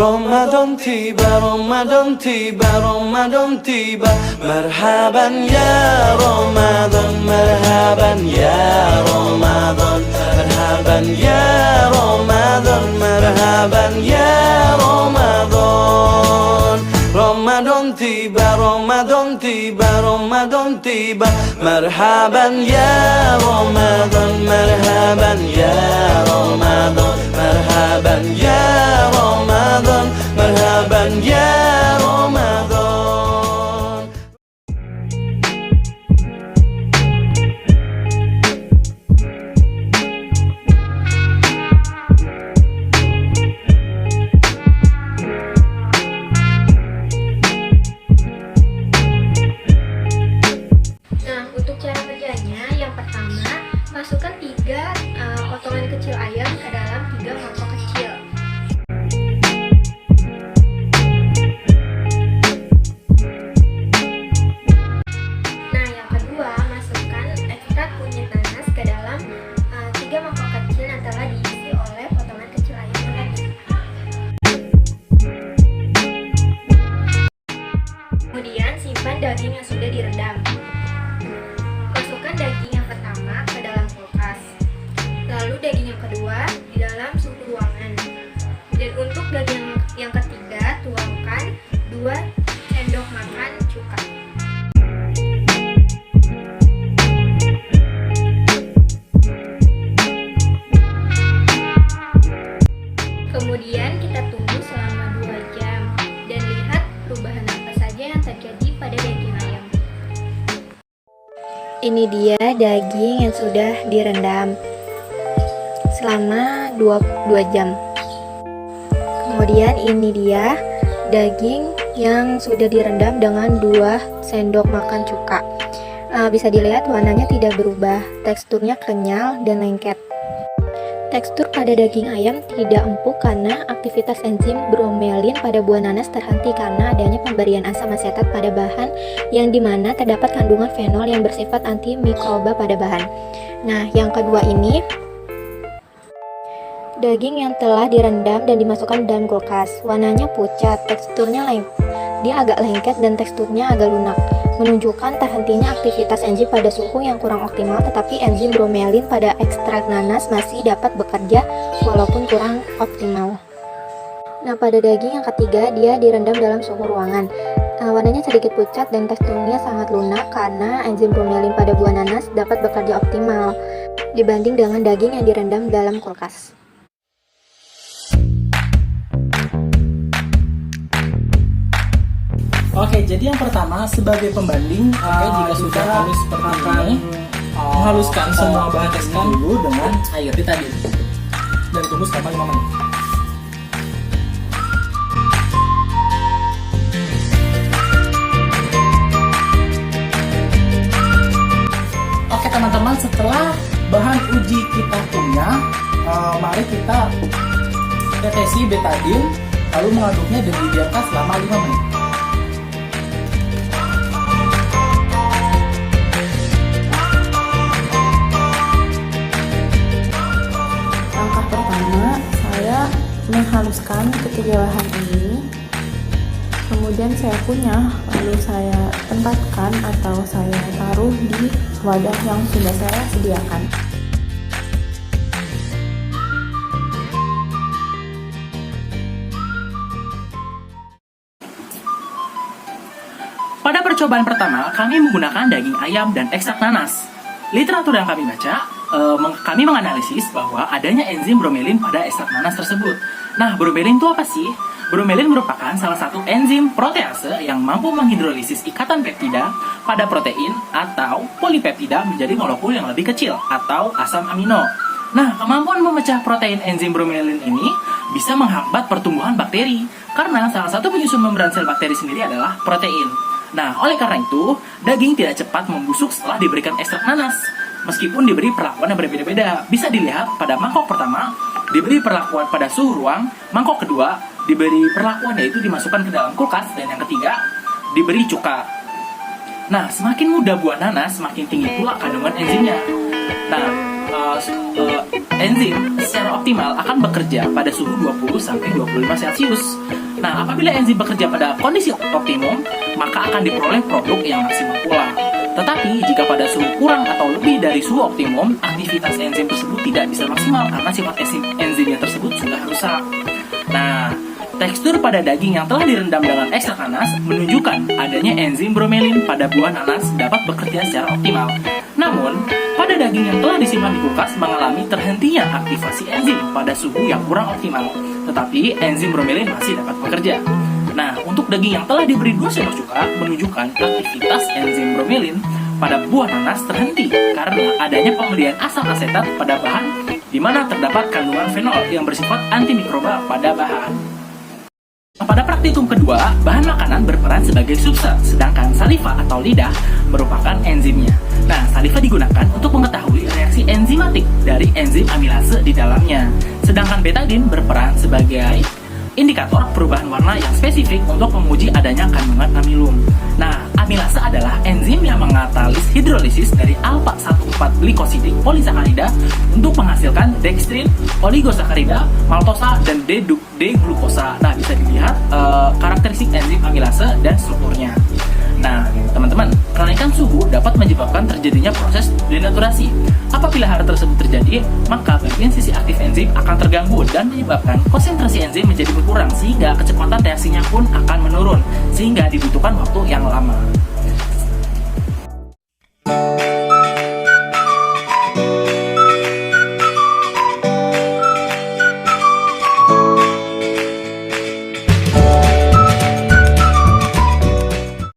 رمضان تيبا رمضان تيبا رمضان تيبا مرحبا يا رمضان مرحبا يا رمضان مرحبا يا رمضان مرحبا يا رمضان رمضان تيبا رمضان تيبا رمضان تيبا مرحبا يا رمضان مرحبا يا رمضان مرحبا يا رمضان مرحبا يا رمضان. Nah, untuk cara kerjanya, yang pertama, masukkan 3 potongan kecil ayam ke dalam 3 mangkok kecil. Nah, yang kedua, masukkan ekstrak kunyit nanas ke dalam 3 mangkok kecil yang telah diisi oleh potongan kecil ayam tadi. Kemudian simpan daging yang sudah direndam. Masukkan daging yang pertama ke dalam kulkas, lalu daging yang kedua di dalam suhu ruangan, dan untuk daging yang ketiga tuangkan 2 sendok makan cuka. Kemudian kita tunggu selama 2 jam dan lihat perubahan apa saja yang terjadi pada daging ayam. Ini dia daging yang sudah direndam selama 2 jam. Kemudian ini dia daging yang sudah direndam dengan 2 sendok makan cuka. Bisa dilihat warnanya tidak berubah, teksturnya kenyal dan lengket. Tekstur pada daging ayam tidak empuk karena aktivitas enzim bromelin pada buah nanas terhenti karena adanya pemberian asam asetat pada bahan yang dimana terdapat kandungan fenol yang bersifat antimikroba pada bahan. Nah, yang kedua ini daging yang telah direndam dan dimasukkan dalam kulkas. Warnanya pucat, teksturnya dia agak lengket dan teksturnya agak lunak, menunjukkan terhentinya aktivitas enzim pada suhu yang kurang optimal, tetapi enzim bromelin pada ekstrak nanas masih dapat bekerja walaupun kurang optimal. Nah, pada daging yang ketiga dia direndam dalam suhu ruangan. Warnanya sedikit pucat dan teksturnya sangat lunak karena enzim bromelin pada buah nanas dapat bekerja optimal dibanding dengan daging yang direndam dalam kulkas. Oke, jadi yang pertama sebagai pembanding, jika sudah halus seperti ini, menghaluskan semua bahan tekstil dulu dengan air tadi dan tunggu selama 5 menit. Oke teman-teman, setelah bahan uji kita punya, mari kita tetesi betadine lalu mengaduknya dan didiamkan selama 5 menit. Menghaluskan ketiga bahan ini, kemudian saya kunyah, lalu saya tempatkan atau saya taruh di wadah yang sudah saya sediakan. Pada percobaan pertama, kami menggunakan daging ayam dan ekstrak nanas. Literatur yang kami baca, kami menganalisis bahwa adanya enzim bromelin pada ekstrak nanas tersebut. Nah, bromelin itu apa sih? Bromelin merupakan salah satu enzim protease yang mampu menghidrolisis ikatan peptida pada protein atau polipeptida menjadi molekul yang lebih kecil atau asam amino. Nah, kemampuan memecah protein enzim bromelin ini bisa menghambat pertumbuhan bakteri karena salah satu penyusun membran sel bakteri sendiri adalah protein. Nah, oleh karena itu, daging tidak cepat membusuk setelah diberikan ekstrak nanas. Meskipun diberi perlakuan yang berbeda-beda. Bisa dilihat pada mangkok pertama, diberi perlakuan pada suhu ruang, mangkok kedua, diberi perlakuan yaitu dimasukkan ke dalam kulkas, dan yang ketiga, diberi cuka. Nah, semakin muda buah nanas, semakin tinggi pula kandungan enzimnya. Nah, enzim secara optimal akan bekerja pada suhu 20-25 Celcius. Nah, apabila enzim bekerja pada kondisi optimum, maka akan diperoleh produk yang maksimal pula. Tetapi, jika pada suhu kurang atau lebih dari suhu optimum, aktivitas enzim tersebut tidak bisa maksimal karena sifat enzimnya tersebut sudah rusak. Nah, tekstur pada daging yang telah direndam dengan ekstrak nanas menunjukkan adanya enzim bromelin pada buah nanas dapat bekerja secara optimal. Namun, pada daging yang telah disimpan di kulkas mengalami terhentinya aktivasi enzim pada suhu yang kurang optimal, tetapi enzim bromelin masih dapat bekerja. Nah, untuk daging yang telah diberi 2 sendok cuka menunjukkan aktivitas enzim bromelin pada buah nanas terhenti karena adanya pemberian asam asetat pada bahan di mana terdapat kandungan fenol yang bersifat antimikroba pada bahan. Pada praktikum kedua, bahan makanan berperan sebagai substrat, sedangkan saliva atau lidah merupakan enzimnya. Nah, saliva digunakan untuk mengetahui reaksi enzimatik dari enzim amilase di dalamnya, sedangkan betadin berperan sebagai indikator perubahan warna yang spesifik untuk menguji adanya kandungan amilum. Nah, amilase adalah enzim yang mengatalis hidrolisis dari alpha-1,4-glikosidik polisakarida untuk menghasilkan dextrin, oligosakarida, maltosa, dan D-glukosa. Nah, bisa dilihat karakteristik enzim amilase dan strukturnya. Nah, teman-teman, kenaikan suhu dapat menyebabkan terjadinya proses denaturasi. Apabila hal tersebut terjadi, maka bagian sisi aktif enzim akan terganggu dan menyebabkan konsentrasi enzim menjadi berkurang sehingga kecepatan reaksinya pun akan menurun, sehingga dibutuhkan waktu yang lama.